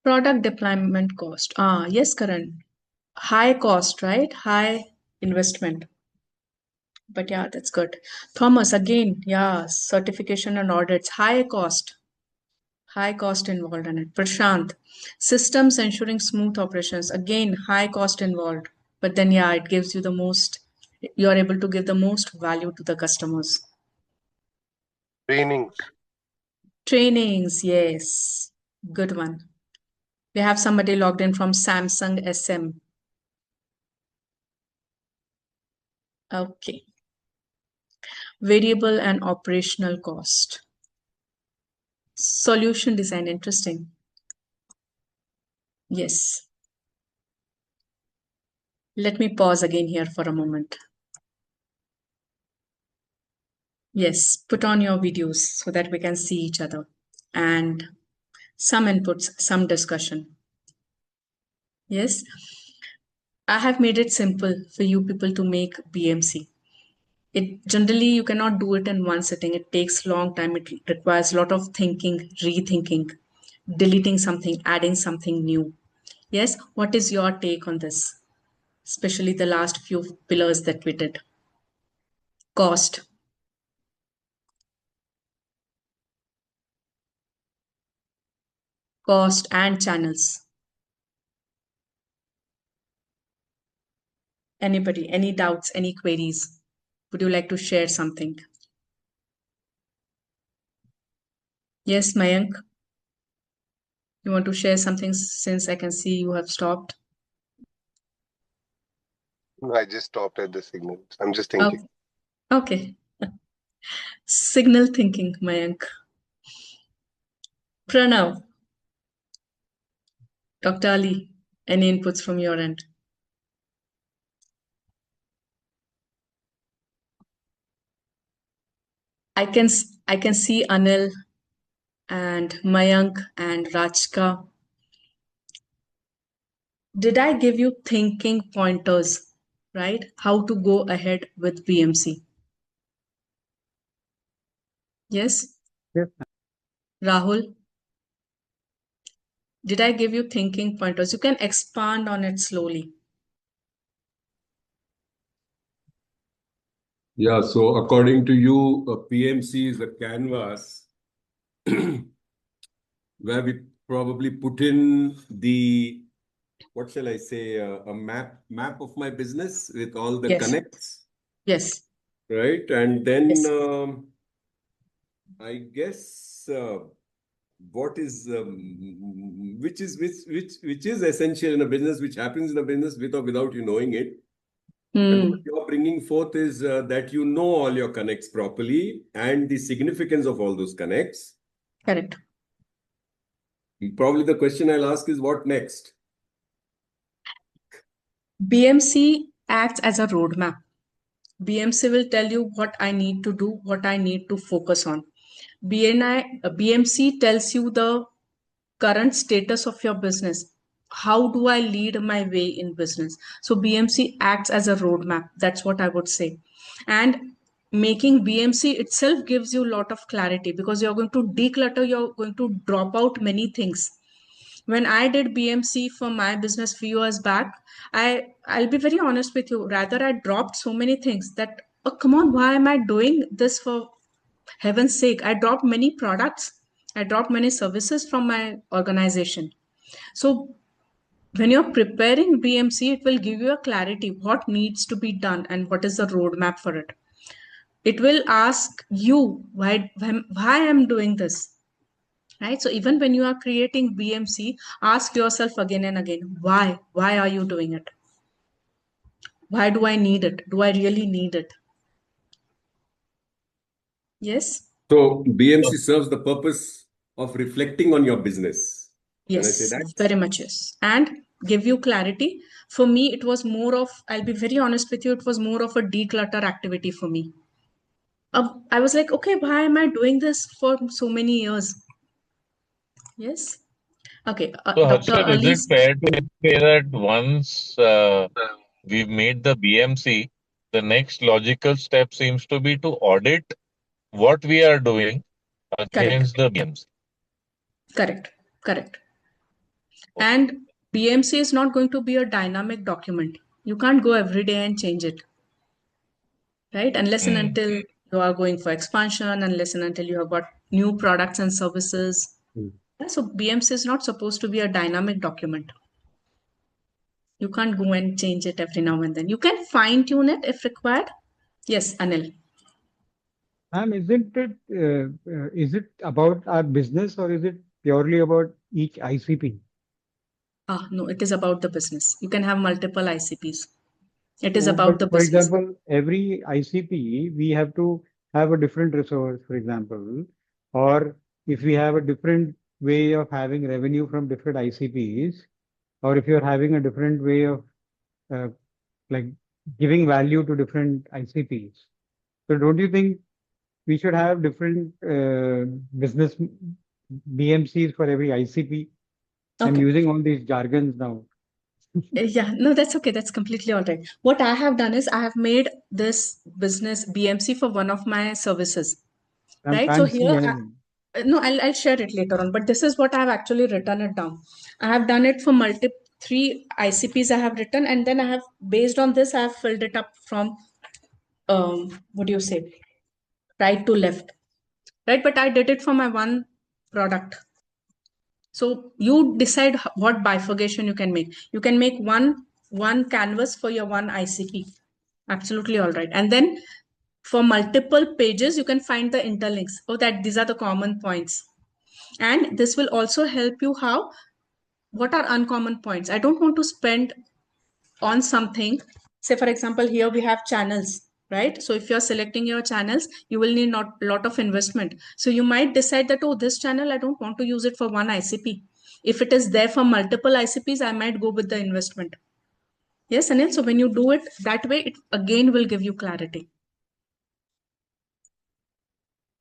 Product deployment cost. Yes, Karan. High cost, right? High investment. But yeah, that's good. Thomas, again, yeah, certification and audits, high cost. High cost involved in it. Prashant, systems ensuring smooth operations. Again, high cost involved. But then, yeah, it gives you the most, you're able to give the most value to the customers. Trainings. Trainings, yes. Good one. We have somebody logged in from Samsung SM. Okay. Variable and operational cost. Solution design, interesting. Yes. Let me pause again here for a moment. Yes, put on your videos so that we can see each other and some inputs, some discussion. Yes, I have made it simple for you people to make BMC. It generally you cannot do it in one sitting. It takes long time. It requires a lot of thinking, rethinking. deleting something, adding something new. Yes, what is your take on this? Especially the last few pillars that we did. Cost. Cost and channels. Anybody, any doubts, any queries? Would you like to share something? Yes, Mayank? You want to share something since I can see you have stopped? No, I just stopped at the signal. I'm just thinking. Okay. Signal thinking, Mayank. Pranav, Dr. Ali, any inputs from your end? I can see Anil and Mayank and Rajka. Did I give you thinking pointers, right? How to go ahead with BMC? Yes? Yes. Rahul, did I give you thinking pointers? You can expand on it slowly. Yeah, so according to you, a PMC is a canvas where we probably put in the, what shall I say, a map of my business with all the connects. Yes. Right. And then Yes. I guess what is which is essential in a business, which happens in a business with or without you knowing it. And what you're bringing forth is that you know all your connects properly and the significance of all those connects. Correct. Probably the question I'll ask is what next? BMC acts as a roadmap. BMC will tell you what I need to do, what I need to focus on. BMC tells you the current status of your business. How do I lead my way in business? So BMC acts as a roadmap. That's what I would say. And making BMC itself gives you a lot of clarity because you're going to declutter, you're going to drop out many things. When I did BMC for my business few years back, I'll be very honest with you. Rather, I dropped so many things that, oh, come on, why am I doing this for heaven's sake? I dropped many products. I dropped many services from my organization. So when you're preparing BMC, it will give you a clarity what needs to be done and what is the roadmap for it. It will ask you why I'm doing this. Right? So even when you are creating BMC, ask yourself again and again, why? Why are you doing it? Why do I need it? Do I really need it? Yes? So BMC serves the purpose of reflecting on your business. Can I say Yes, that? very much yes. And give you clarity. For me, it was more of, I'll be very honest with you, it was more of a declutter activity for me. I was like, okay, why am I doing this for so many years? Yes. Okay. So, Dr. Harshad, is it Ali's. fair to say that once we've made the BMC, the next logical step seems to be to audit what we are doing against the BMC? Correct. Correct. And BMC is not going to be a dynamic document. You can't go every day and change it, right? Unless and until you are going for expansion, unless and until you have got new products and services. So BMC is not supposed to be a dynamic document. You can't go and change it every now and then. You can fine tune it if required. Yes, Anil. Is it about our business or is it purely about each ICP? No, it is about the business. You can have multiple ICPs. It is So, about but the for business. example, every ICP, we have to have a different resource, for example, or if we have a different way of having revenue from different ICPs, or if you're having a different way of uh, like giving value to different ICPs. So don't you think we should have different business BMCs for every ICP? I'm Okay. using all these jargons now. Yeah, no, that's okay. That's completely all right. What I have done is I have made this business BMC for one of my services. I'm Right. So fancy here, anything. No, I'll share it later on, but this is what I have actually written it down. I have done it for three ICPs I have written, and then I have, based on this, I have filled it up from, what do you say, right to left, right? But I did it for my one product. So you decide what bifurcation you can make. You can make one canvas for your one ICP. Absolutely all right. And then for multiple pages, you can find the interlinks. Oh, that these are the common points. And this will also help you what are uncommon points. I don't want to spend on something. Say, for example, here we have channels, right? So if you're selecting your channels, you will need not a lot of investment. So you might decide that, oh, this channel, I don't want to use it for one ICP. If it is there for multiple ICPs, I might go with the investment. Yes, Anil. So when you do it that way, it again will give you clarity.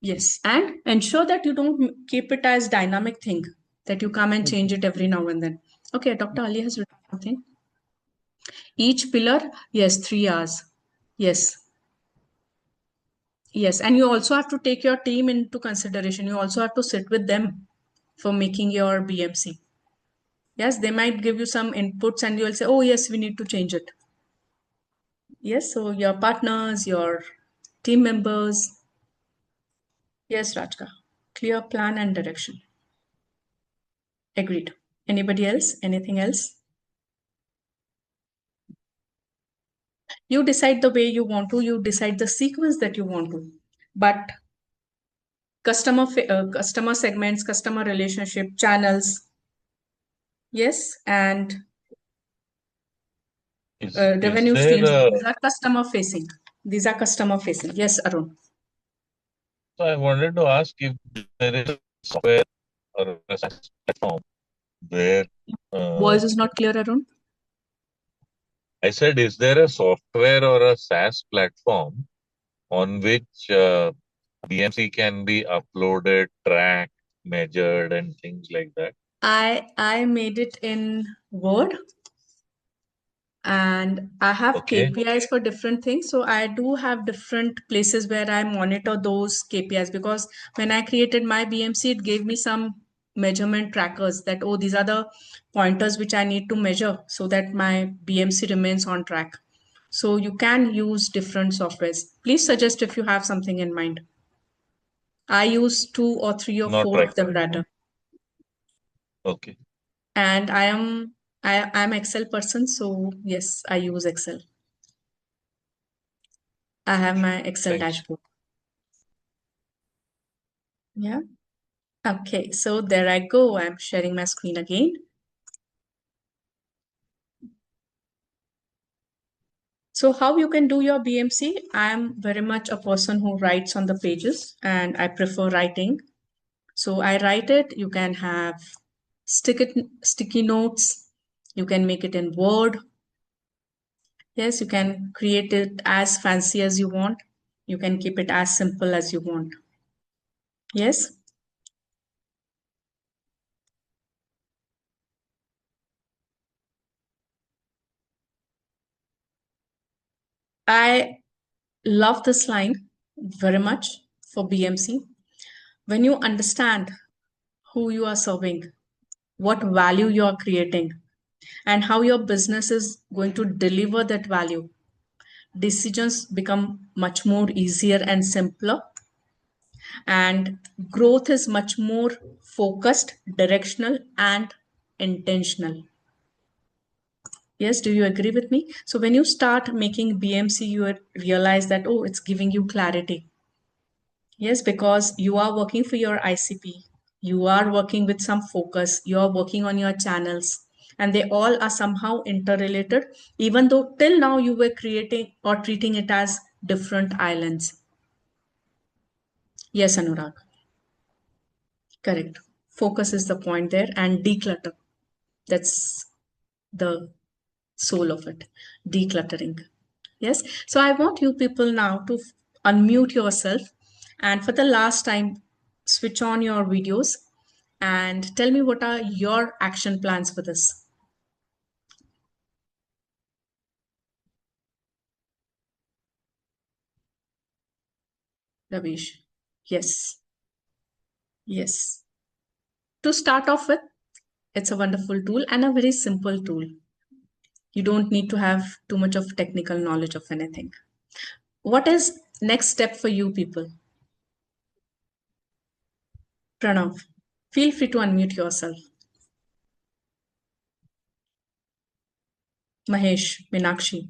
Yes, and ensure that you don't keep it as dynamic thing, that you come and change it every now and then. Okay, Dr. Ali has written something. Each pillar, yes, 3 hours. Yes. Yes, and you also have to take your team into consideration. You also have to sit with them for making your BMC. Yes, they might give you some inputs and you will say, oh, yes, we need to change it. Yes, so your partners, your team members. Yes, Rajka. Clear plan and direction. Agreed. Anybody else? Anything else? You decide the way you want to, you decide the sequence that you want to. But customer segments, customer relationship, channels, yes, and Is revenue there streams, a, these are customer facing. These are customer facing. Yes, Arun. so I wanted to ask if there is a software or a SaaS platform where Voice is not clear, Arun. I said, is there a software or a SaaS platform on which BMC can be uploaded, tracked, measured, and things like that? I made it in Word, and I have Okay. KPIs for different things. So I do have different places where I monitor those KPIs, because when I created my BMC, it gave me some measurement trackers that, oh, these are the pointers which I need to measure so that my BMC remains on track. So you can use different softwares. Please suggest if you have something in mind. I use 2 or 3 or 4 Not of them right now. rather. Okay. And I'm Excel person, so yes, I use Excel. I have my Excel Thanks. dashboard. Yeah. Okay, so there I go. I'm sharing my screen again. So how you can do your BMC? I'm very much a person who writes on the pages, and I prefer writing. So I write it. You can have sticky notes. You can make it in Word. Yes, you can create it as fancy as you want. You can keep it as simple as you want. Yes. I love this line very much for BMC. When you understand who you are serving, what value you are creating, and how your business is going to deliver that value, decisions become much more easier and simpler, and growth is much more focused, directional, and intentional. Yes, do you agree with me? So when you start making BMC, you realize that, oh, it's giving you clarity. Yes, because you are working for your ICP, you are working with some focus, you are working on your channels, and they all are somehow interrelated, even though till now you were creating or treating it as different islands. Yes, Anurag. Correct. Focus is the point there, and declutter. That's the soul of it. Decluttering. Yes. So I want you people now to unmute yourself, and for the last time, switch on your videos and tell me what are your action plans for this. Ravish. Yes. Yes. To start off with, it's a wonderful tool and a very simple tool. You don't need to have too much of technical knowledge of anything. What is next step for you people? Pranav, feel free to unmute yourself. Mahesh, Meenakshi,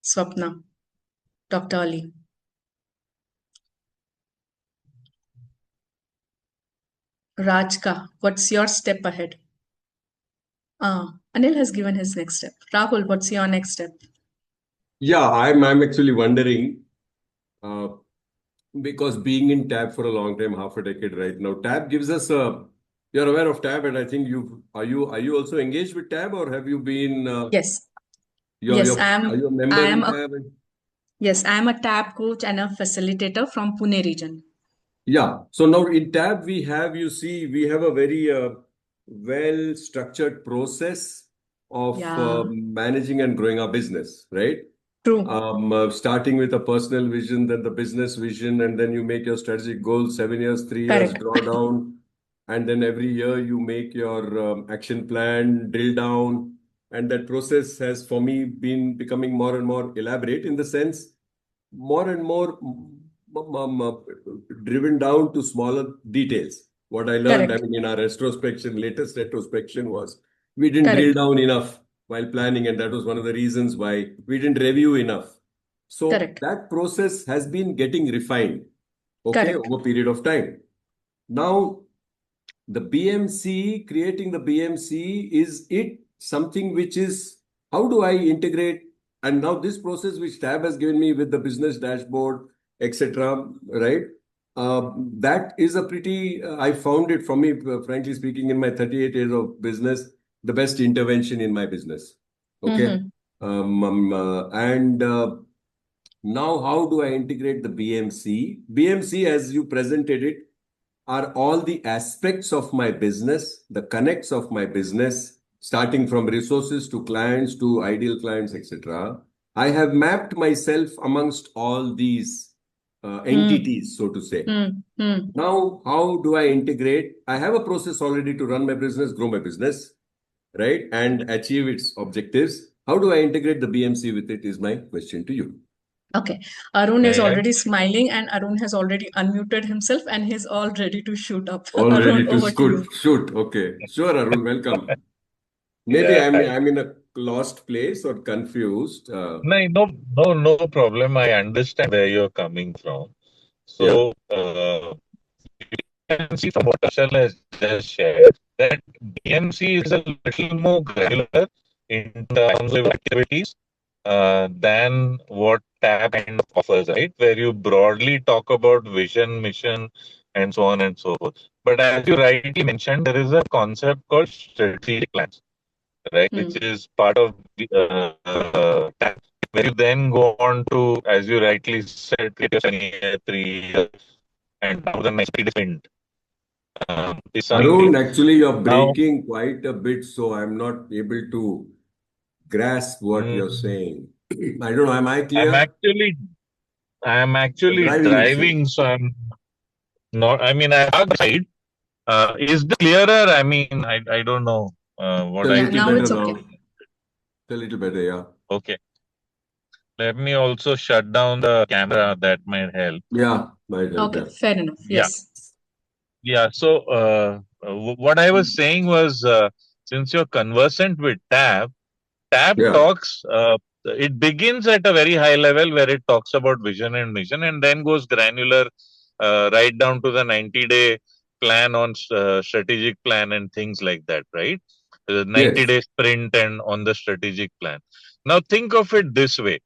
Swapna, Dr. Ali. Rajka, what's your step ahead? Anil has given his next step. Rahul, what's your next step? Yeah, I'm actually wondering, because being in TAB for a long time, half a decade right now, TAB gives us a. You're aware of TAB, and I think are you also engaged with TAB, or have you been? Yes. You're, Yes, you're, are you a member in TAB? Yes, I am a TAB coach and a facilitator from Pune region. Yeah. So now in TAB, we have a very well-structured process of managing and growing our business, right? True. Starting with a personal vision, then the business vision, and then you make your strategic goals, 7 years, 3 years, Correct. draw down. And then every year you make your action plan, drill down. And that process has, for me, been becoming more and more elaborate in the sense, more and more driven down to smaller details. What I learned, Correct. I mean, in our latest retrospection was we didn't Correct. drill down enough while planning, and that was one of the reasons why we didn't review enough. So Correct. that process has been getting refined, okay, Correct. over a period of time. Now, the BMC, creating the BMC, is it something which is, how do I integrate? And now this process which TAB has given me with the business dashboard, etc., right? That is a pretty, I found it for me, frankly speaking, in my 38 years of business, the best intervention in my business. Okay. And now how do I integrate the BMC? BMC, as you presented it, are all the aspects of my business, the connects of my business, starting from resources to clients to ideal clients, etc. I have mapped myself amongst all these entities, so to say. Now, how do I integrate? I have a process already to run my business, grow my business, right? And achieve its objectives. How do I integrate the BMC with it is my question to you. Okay. Arun is already smiling and Arun has already unmuted himself and he's all ready to shoot up. All Arun, ready to over to you. shoot. Okay. Sure, Arun, welcome. Maybe I'm in a lost place or confused. No problem. I understand where you're coming from. So, you can see from what Ashal has just shared that BMC is a little more granular in terms of activities than what TAB kind of offers, right? Where you broadly talk about vision, mission, and so on and so forth. But as you rightly mentioned, there is a concept called strategic plans, right? Which is part of the TAB, where you then go on to, as you rightly said, create your 7 year, 3 year, and now the next sprint. Arun, actually, you're Now, breaking quite a bit, so I'm not able to grasp what you're saying. I don't know. Am I clear? I'm actually Driving, you say. driving, so I'm not. I mean, I have the side. Is this clearer? I mean, I don't know A what I little Now better it's now. okay. A little better, yeah. Okay. Let me also shut down the camera. That might help. Yeah, might help, Okay, yeah. fair enough. Yeah. Yes. Yeah. So, what I was saying was, since you're conversant with TAB Yeah. talks, it begins at a very high level where it talks about vision and mission and then goes granular right down to the 90-day plan on strategic plan and things like that, right? The 90-day sprint and on the strategic plan. Now, think of it this way.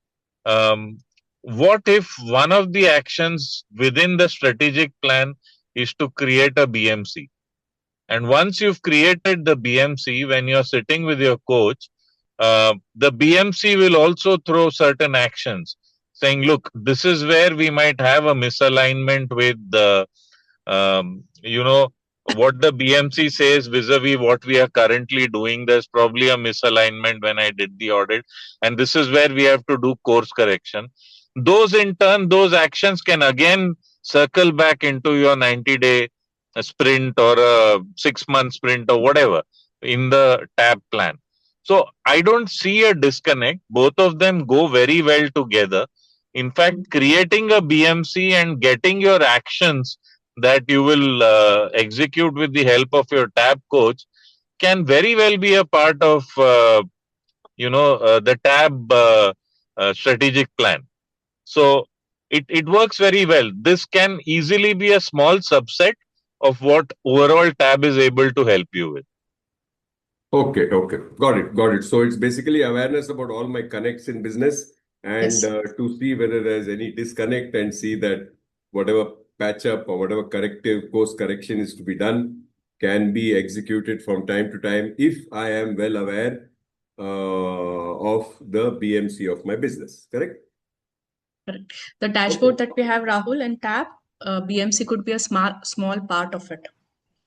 Um, what if one of the actions within the strategic plan is to create a BMC? And once you've created the BMC, when you're sitting with your coach, the BMC will also throw certain actions saying, look, this is where we might have a misalignment with the, what the BMC says vis-a-vis what we are currently doing. There's probably a misalignment when I did the audit. And this is where we have to do course correction. Those in turn, those actions can again circle back into your 90-day sprint or a 6-month sprint or whatever in the TAB plan. So I don't see a disconnect. Both of them go very well together. In fact, creating a BMC and getting your actions that you will execute with the help of your TAB coach can very well be a part of the TAB strategic plan. So it works very well. This can easily be a small subset of what overall TAB is able to help you with. Okay. Got it. So it's basically awareness about all my connects in business and to see whether there's any disconnect and see that whatever patch up or whatever corrective course correction is to be done can be executed from time to time if I am well aware of the BMC of my business. Correct? Correct. The dashboard that we have, Rahul, and TAB, BMC could be a small part of it.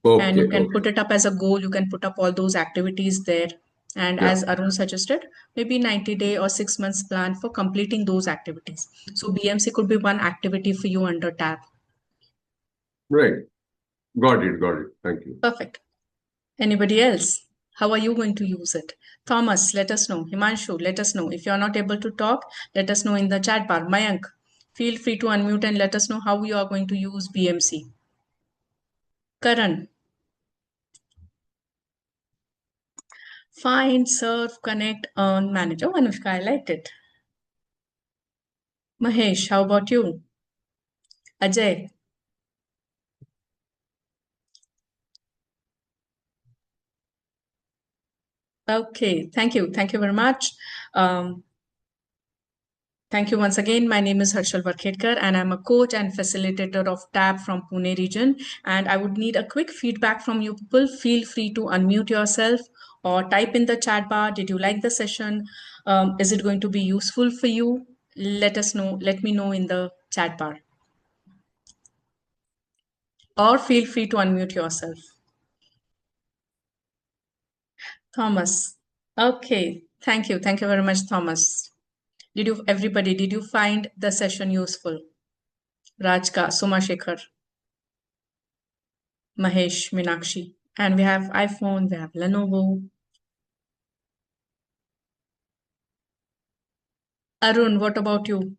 And you can put it up as a goal. You can put up all those activities there. And as Arun suggested, maybe 90-day or 6 months plan for completing those activities. So BMC could be one activity for you under TAB. Right. Got it. Thank you. Perfect. Anybody else? How are you going to use it? Thomas, let us know. Himanshu, let us know. If you're not able to talk, let us know in the chat bar. Mayank, feel free to unmute and let us know how you are going to use BMC. Karan. Find, serve, connect, earn, manage. Oh, Anushka, I liked it. Mahesh, how about you? Ajay. Okay, thank you. Thank you very much. Thank you once again. My name is Harshal Varkhedkar and I'm a coach and facilitator of TAB from Pune region. And I would need a quick feedback from you people. Feel free to unmute yourself or type in the chat bar. Did you like the session? Is it going to be useful for you? Let us know. Let me know in the chat bar. Or feel free to unmute yourself. Thomas. Okay. Thank you. Thank you very much, Thomas. Did you find the session useful? Rajka, Somashekar, Mahesh, Meenakshi. And we have iPhone, we have Lenovo. Arun, what about you?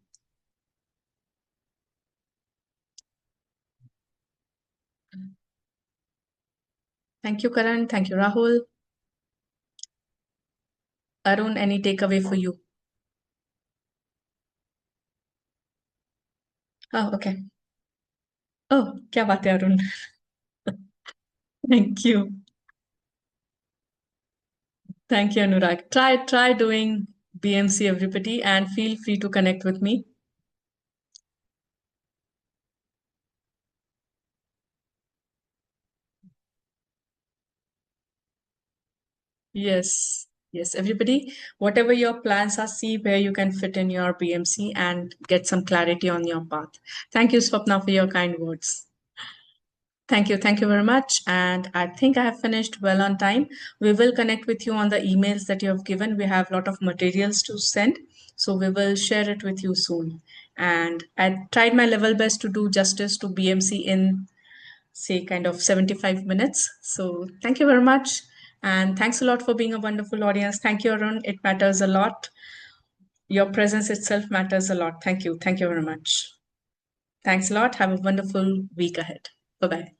Thank you, Karan. Thank you, Rahul. Arun, any takeaway for you? Oh, okay. Oh, kya baat hai, Arun? Thank you. Thank you, Anurag. Try doing BMC, everybody, and feel free to connect with me. Yes, everybody, whatever your plans are, see where you can fit in your BMC and get some clarity on your path. Thank you, Swapna, for your kind words. Thank you very much. And I think I have finished well on time. We will connect with you on the emails that you have given. We have a lot of materials to send, so we will share it with you soon. And I tried my level best to do justice to BMC in, say, kind of 75 minutes. So thank you very much. And thanks a lot for being a wonderful audience. Thank you, Arun. It matters a lot. Your presence itself matters a lot. Thank you. Thank you very much. Thanks a lot. Have a wonderful week ahead. Bye-bye.